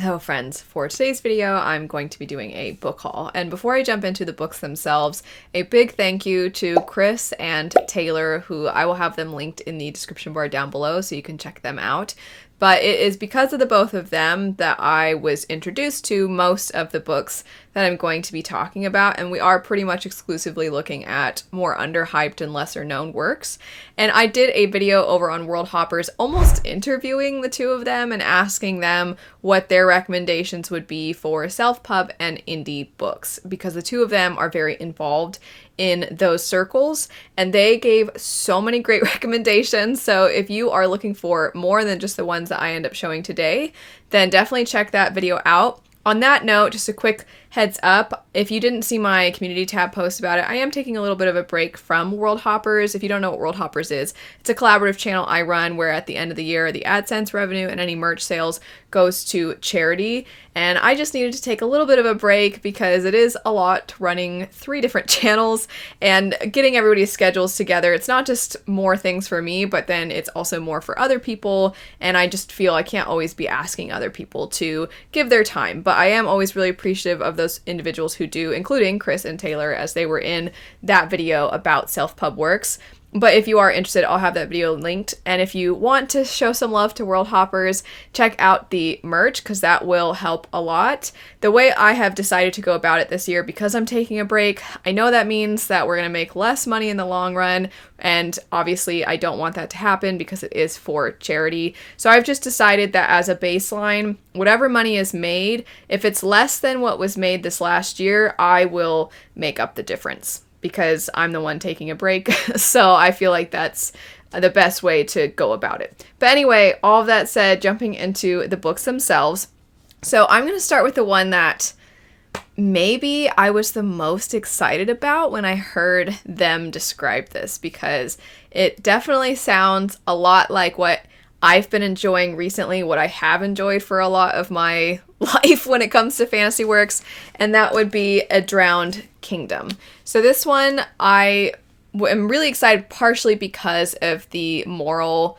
Hello friends, for today's video I'm going to be doing a book haul, and before I jump into the books themselves, a big thank you to Chris and Taylor, who I will have them linked in the description bar down below so you can check them out. But it is because of the both of them that I was introduced to most of the books that I'm going to be talking about, and we are pretty much exclusively looking at more underhyped and lesser known works. And I did a video over on World Hoppers almost interviewing the two of them and asking them what their recommendations would be for self-pub and indie books, because the two of them are very involved in those circles and they gave so many great recommendations. So if you are looking for more than just the ones that I end up showing today, then definitely check that video out. On that note, just a quick heads up, if you didn't see my community tab post about it, I am taking a little bit of a break from World Hoppers. If you don't know what World Hoppers is, it's a collaborative channel I run where at the end of the year, the AdSense revenue and any merch sales goes to charity. And I just needed to take a little bit of a break because it is a lot running 3 different channels and getting everybody's schedules together. It's not just more things for me, but then it's also more for other people. And I just feel I can't always be asking other people to give their time. But I am always really appreciative of those individuals who do, including Chris and Taylor, as they were in that video about self-pub works. But if you are interested, I'll have that video linked. And if you want to show some love to World Hoppers, check out the merch because that will help a lot. The way I have decided to go about it this year, because I'm taking a break, I know that means that we're going to make less money in the long run. And obviously I don't want that to happen because it is for charity. So I've just decided that as a baseline, whatever money is made, if it's less than what was made this last year, I will make up the difference, because I'm the one taking a break. So I feel like that's the best way to go about it. But anyway, all of that said, jumping into the books themselves. So I'm going to start with the one that maybe I was the most excited about when I heard them describe this, because it definitely sounds a lot like what I've been enjoying recently, what I have enjoyed for a lot of my life when it comes to fantasy works, and that would be A Drowned Kingdom. So this one I am really excited, partially because of the moral,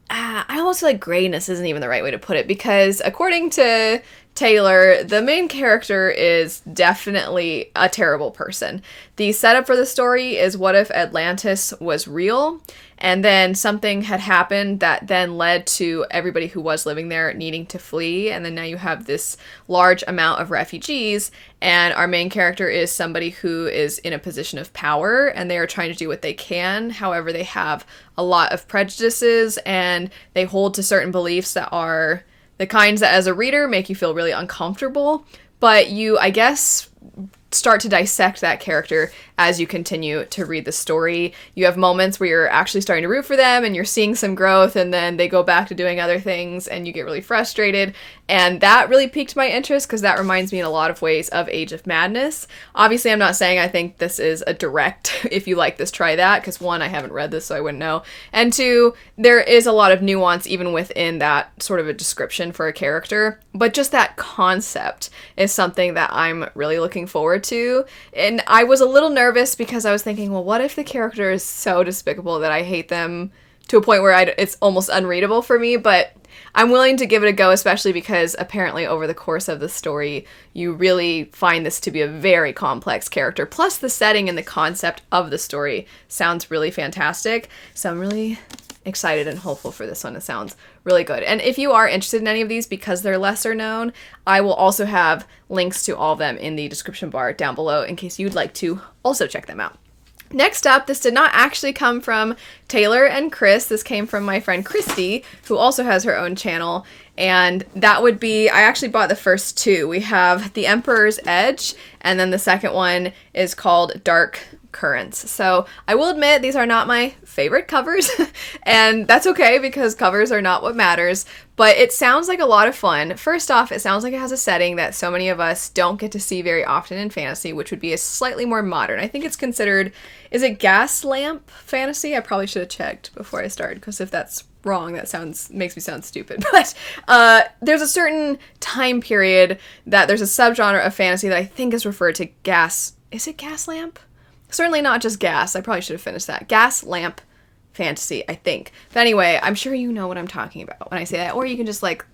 I almost feel like grayness isn't even the right way to put it, because according to Taylor, the main character is definitely a terrible person. The setup for the story is what if Atlantis was real, and then something had happened that then led to everybody who was living there needing to flee, and then now you have this large amount of refugees, and our main character is somebody who is in a position of power, and they are trying to do what they can. However, they have a lot of prejudices, and they hold to certain beliefs that are the kinds that as a reader make you feel really uncomfortable, but you, I guess, start to dissect that character as you continue to read the story. You have moments where you're actually starting to root for them and you're seeing some growth, and then they go back to doing other things and you get really frustrated. And that really piqued my interest because that reminds me in a lot of ways of Age of Madness. Obviously, I'm not saying I think this is a direct, if you like this, try that, because 1, I haven't read this, so I wouldn't know. And 2, there is a lot of nuance even within that sort of a description for a character. But just that concept is something that I'm really looking forward to. And I was a little nervous because I was thinking, well, what if the character is so despicable that I hate them to a point where it's almost unreadable for me? But I'm willing to give it a go, especially because apparently over the course of the story, you really find this to be a very complex character. Plus the setting and the concept of the story sounds really fantastic. So I'm really excited and hopeful for this one. It sounds really good. And if you are interested in any of these because they're lesser known, I will also have links to all of them in the description bar down below in case you'd like to also check them out. Next up, this did not actually come from Taylor and Chris. This came from my friend Christy, who also has her own channel. And that would be, I actually bought the first 2. We have The Emperor's Edge, and then the second one is called Dark Currents. So I will admit these are not my favorite covers, and that's okay because covers are not what matters, but it sounds like a lot of fun. First off, it sounds like it has a setting that so many of us don't get to see very often in fantasy, which would be a slightly more modern. I think it's considered, is it gas lamp fantasy? I probably should have checked before I started, because if that's wrong, that makes me sound stupid. But there's a certain time period that there's a subgenre of fantasy that I think is referred to gas. Is it gas lamp? Certainly not just gas. I probably should have finished that. Gas lamp fantasy, I think. But anyway, I'm sure you know what I'm talking about when I say that. Or you can just like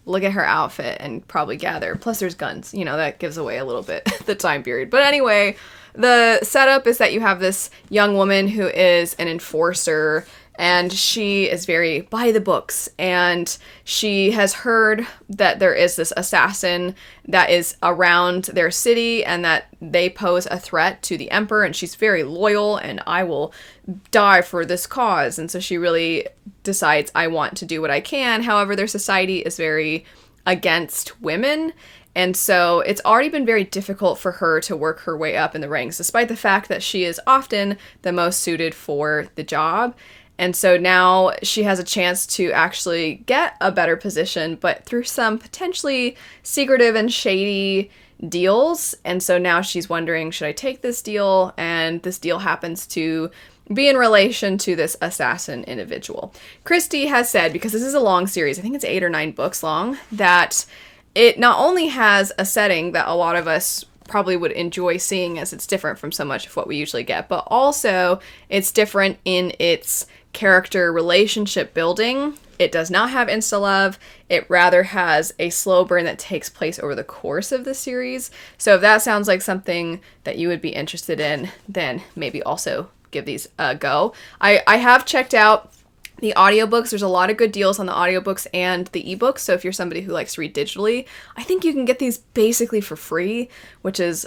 look at her outfit and probably gather. Plus there's guns, you know, that gives away a little bit the time period. But anyway, the setup is that you have this young woman who is an enforcer, and she is very by the books, and she has heard that there is this assassin that is around their city and that they pose a threat to the emperor, and she's very loyal and I will die for this cause. And so she really decides, I want to do what I can. However, their society is very against women, and so it's already been very difficult for her to work her way up in the ranks, despite the fact that she is often the most suited for the job. And so now she has a chance to actually get a better position, but through some potentially secretive and shady deals. And so now she's wondering, should I take this deal? And this deal happens to be in relation to this assassin individual. Christie has said, because this is a long series, I think it's 8 or 9 books long, that it not only has a setting that a lot of us probably would enjoy seeing, as it's different from so much of what we usually get, but also it's different in its character relationship building. It does not have insta-love. It rather has a slow burn that takes place over the course of the series. So if that sounds like something that you would be interested in, then maybe also give these a go. I have checked out the audiobooks. There's a lot of good deals on the audiobooks and the ebooks. So if you're somebody who likes to read digitally, I think you can get these basically for free, which is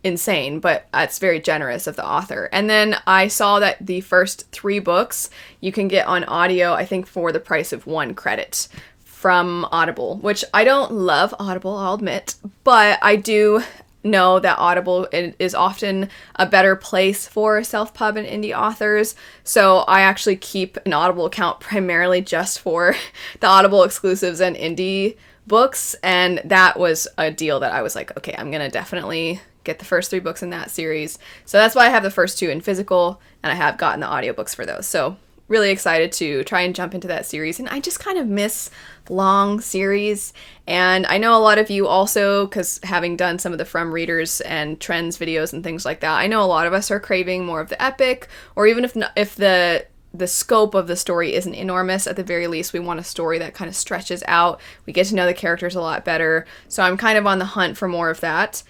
insane, but it's very generous of the author. And then I saw that the first 3 books you can get on audio, I think for the price of 1 credit from Audible, which I don't love Audible, I'll admit, but I do know that Audible is often a better place for self-pub and indie authors. So I actually keep an Audible account primarily just for the Audible exclusives and indie books. And that was a deal that I was like, okay, I'm going to definitely get the first 3 books in that series. So that's why I have the first 2 in physical, and I have gotten the audiobooks for those. So really excited to try and jump into that series. And I just kind of miss long series. And I know a lot of you also, because having done some of the From Readers and Trends videos and things like that, I know a lot of us are craving more of the epic, or even if the scope of the story isn't enormous, at the very least we want a story that kind of stretches out. We get to know the characters a lot better. So I'm kind of on the hunt for more of that.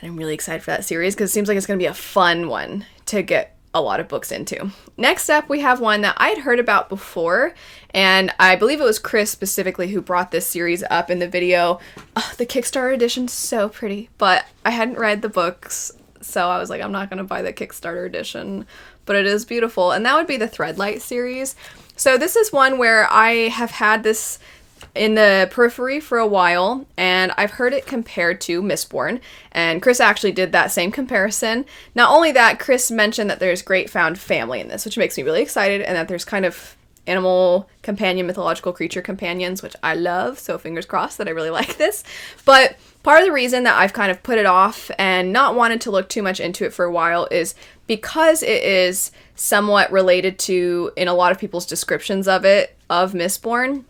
And I'm really excited for that series because it seems like it's going to be a fun one to get a lot of books into. Next up, we have one that I'd heard about before, and I believe it was Chris specifically who brought this series up in the video. Oh, the Kickstarter edition's so pretty, but I hadn't read the books, so I was like, I'm not going to buy the Kickstarter edition, but it is beautiful, and that would be the Threadlight series. So this is one where I have had this in the periphery for a while, and I've heard it compared to Mistborn, and Chris actually did that same comparison. Not only that, Chris mentioned that there's great found family in this, which makes me really excited, and that there's kind of animal companion, mythological creature companions, which I love, so fingers crossed that I really like this. But part of the reason that I've kind of put it off and not wanted to look too much into it for a while is because it is somewhat related to, in a lot of people's descriptions of it, of Mistborn.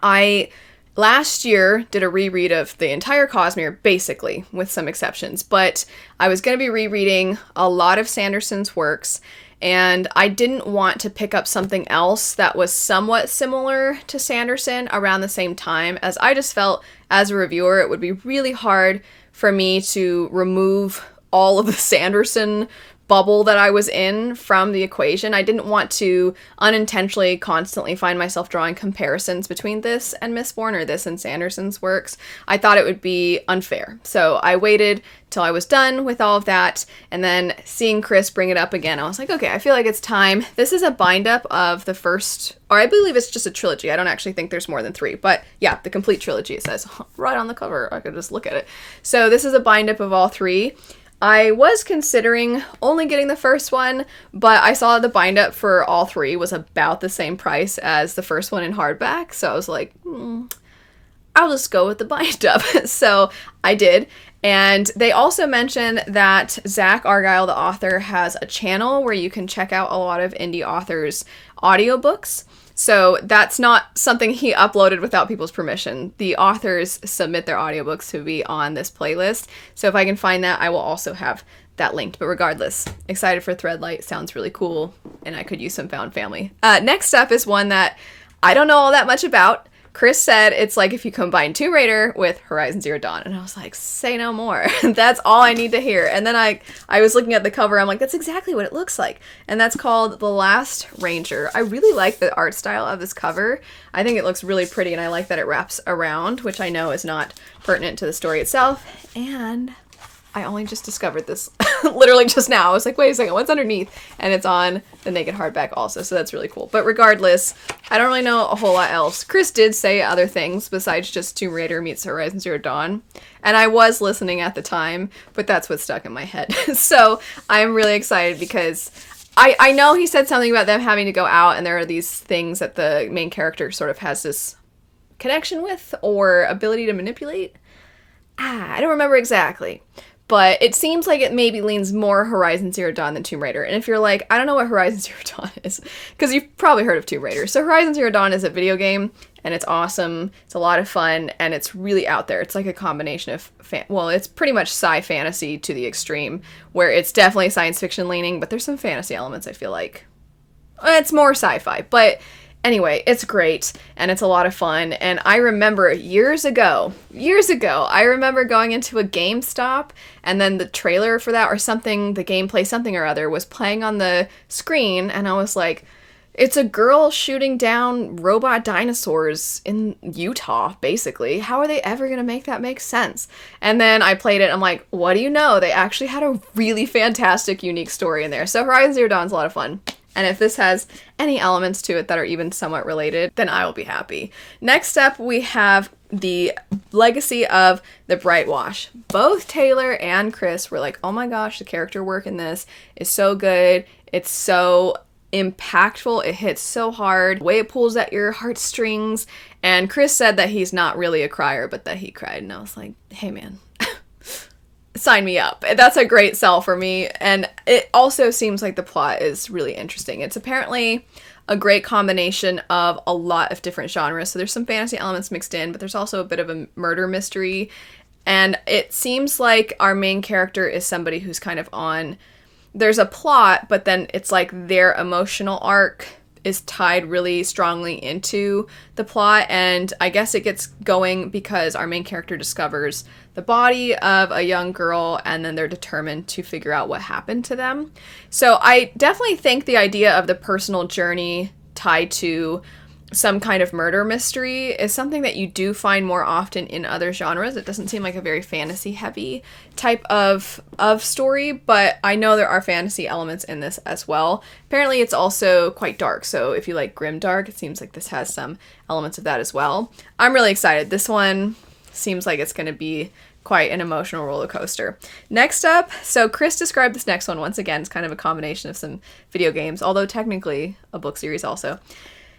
I last year did a reread of the entire Cosmere, basically, with some exceptions, but I was going to be rereading a lot of Sanderson's works, and I didn't want to pick up something else that was somewhat similar to Sanderson around the same time, as I just felt, as a reviewer, it would be really hard for me to remove all of the Sanderson bubble that I was in from the equation. I didn't want to unintentionally constantly find myself drawing comparisons between this and Mistborn or this and Sanderson's works. I thought it would be unfair. So I waited till I was done with all of that, and then seeing Chris bring it up again, I was like, okay, I feel like it's time. This is a bind-up of the first, or I believe it's just a trilogy. I don't actually think there's more than 3, but yeah, the complete trilogy, it says right on the cover. I could just look at it. So this is a bind-up of all 3. I was considering only getting the first one, but I saw the bind-up for all 3 was about the same price as the first one in hardback, so I was like, I'll just go with the bind-up. So I did, and they also mentioned that Zach Argyle, the author, has a channel where you can check out a lot of indie authors' audiobooks. So that's not something he uploaded without people's permission. The authors submit their audiobooks to be on this playlist. So if I can find that, I will also have that linked. But regardless, excited for Threadlight. Sounds really cool, and I could use some found family. Next up is one that I don't know all that much about. Chris said it's like if you combine Tomb Raider with Horizon Zero Dawn. And I was like, say no more. That's all I need to hear. And then I was looking at the cover. I'm like, that's exactly what it looks like. And that's called The Last Ranger. I really like the art style of this cover. I think it looks really pretty, and I like that it wraps around, which I know is not pertinent to the story itself. And I only just discovered this literally just now. I was like, wait a second, what's underneath? And it's on the naked hardback also, so that's really cool. But regardless, I don't really know a whole lot else. Chris did say other things besides just Tomb Raider meets Horizon Zero Dawn, and I was listening at the time, but that's what stuck in my head. So I'm really excited because I know he said something about them having to go out, and there are these things that the main character sort of has this connection with or ability to manipulate. I don't remember exactly. But it seems like it maybe leans more Horizon Zero Dawn than Tomb Raider. And if you're like, I don't know what Horizon Zero Dawn is, because you've probably heard of Tomb Raider. So Horizon Zero Dawn is a video game, and it's awesome. It's a lot of fun, and it's really out there. It's like a combination of, it's pretty much sci-fantasy to the extreme, where it's definitely science fiction leaning, but there's some fantasy elements, I feel like. It's more sci-fi, but anyway, it's great, and it's a lot of fun, and I remember years ago, I remember going into a GameStop, and then the trailer for that, or something, the gameplay something or other, was playing on the screen, and I was like, it's a girl shooting down robot dinosaurs in Utah, basically. How are they ever going to make that make sense? And then I played it, I'm like, what do you know? They actually had a really fantastic, unique story in there. So Horizon Zero Dawn's a lot of fun. And if this has any elements to it that are even somewhat related, then I will be happy. Next up, we have the legacy of the Brightwash. Both Taylor and Chris were like, oh my gosh, the character work in this is so good. It's so impactful. It hits so hard. The way it pulls at your heartstrings. And Chris said that he's not really a crier, but that he cried. And I was like, hey man, sign me up. That's a great sell for me. And it also seems like the plot is really interesting. It's apparently a great combination of a lot of different genres. So there's some fantasy elements mixed in, but there's also a bit of a murder mystery. And it seems like our main character is somebody who's kind of on, there's a plot, but then it's like their emotional arc is tied really strongly into the plot, and I guess it gets going because our main character discovers the body of a young girl, and then they're determined to figure out what happened to them. So I definitely think the idea of the personal journey tied to some kind of murder mystery is something that you do find more often in other genres. It doesn't seem like a very fantasy heavy type of story, but I know there are fantasy elements in this as well. Apparently it's also quite dark, so if you like grimdark, it seems like this has some elements of that as well. I'm really excited. This one seems like it's going to be quite an emotional roller coaster. Next up, so Chris described this next one once again. It's kind of a combination of some video games, although technically a book series also.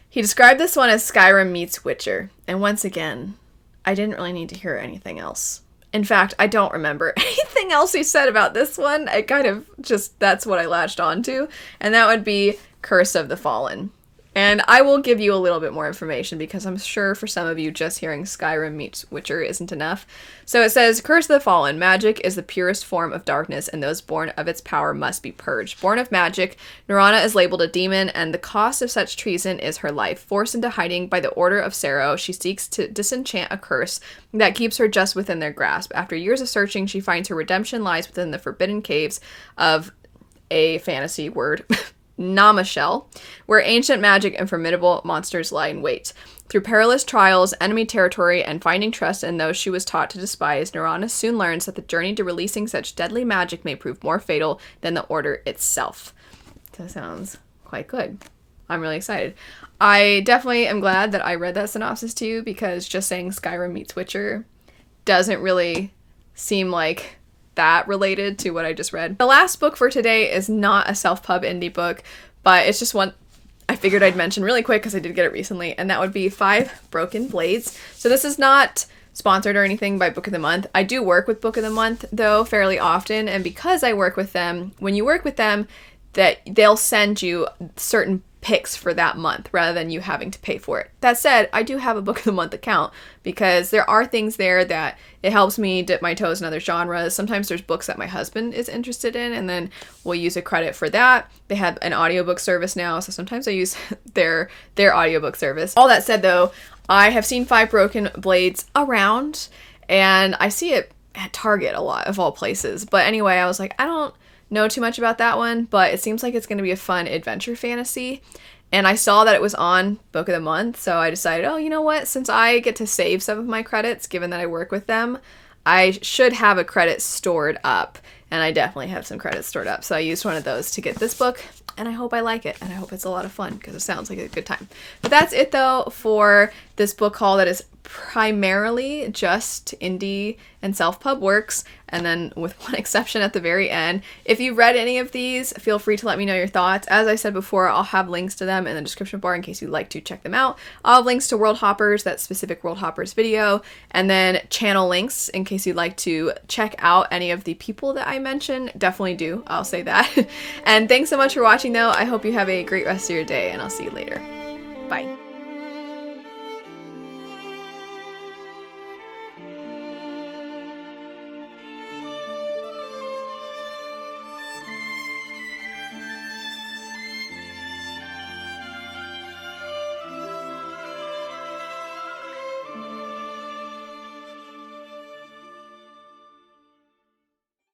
He described this one as Skyrim meets Witcher, and once again, I didn't really need to hear anything else. In fact, I don't remember anything else he said about this one. I kind of just, that's what I latched onto, and that would be Curse of the Fallen. And I will give you a little bit more information because I'm sure for some of you just hearing Skyrim meets Witcher isn't enough. So it says, Curse of the Fallen. Magic is the purest form of darkness, and those born of its power must be purged. Born of magic, Nirana is labeled a demon, and the cost of such treason is her life. Forced into hiding by the order of Sero, she seeks to disenchant a curse that keeps her just within their grasp. After years of searching, she finds her redemption lies within the forbidden caves of a fantasy word, Namashell, where ancient magic and formidable monsters lie in wait. Through perilous trials, enemy territory, and finding trust in those she was taught to despise, Nirana soon learns that the journey to releasing such deadly magic may prove more fatal than the order itself. That sounds quite good. I'm really excited. I definitely am glad that I read that synopsis to you, because just saying Skyrim meets Witcher doesn't really seem like that related to what I just read. The last book for today is not a self-pub indie book, but it's just one I figured I'd mention really quick because I did get it recently, and that would be 5 Broken Blades. So this is not sponsored or anything by Book of the Month. I do work with Book of the Month, though, fairly often, and because I work with them, when you work with them, that they'll send you certain picks for that month rather than you having to pay for it. That said, I do have a Book of the Month account because there are things there that it helps me dip my toes in other genres. Sometimes there's books that my husband is interested in, and then we'll use a credit for that. They have an audiobook service now, so sometimes I use their audiobook service. All that said, though, I have seen 5 Broken Blades around, and I see it at Target a lot, of all places. But anyway, I was like, I don't know too much about that one, but it seems like it's going to be a fun adventure fantasy. And I saw that it was on Book of the Month, so I decided, oh, you know what? Since I get to save some of my credits, given that I work with them, I should have a credit stored up. And I definitely have some credits stored up. So I used one of those to get this book, and I hope I like it, and I hope it's a lot of fun, because it sounds like a good time. But that's it, though, for this book haul that is primarily just indie and self-pub works, and then with one exception at the very end. If you've read any of these, feel free to let me know your thoughts. As I said before, I'll have links to them in the description bar in case you'd like to check them out. I'll have links to World Hoppers, that specific World Hoppers video, and then channel links in case you'd like to check out any of the people that I mentioned. Definitely do, I'll say that. And thanks so much for watching, though. I hope you have a great rest of your day, and I'll see you later. Bye.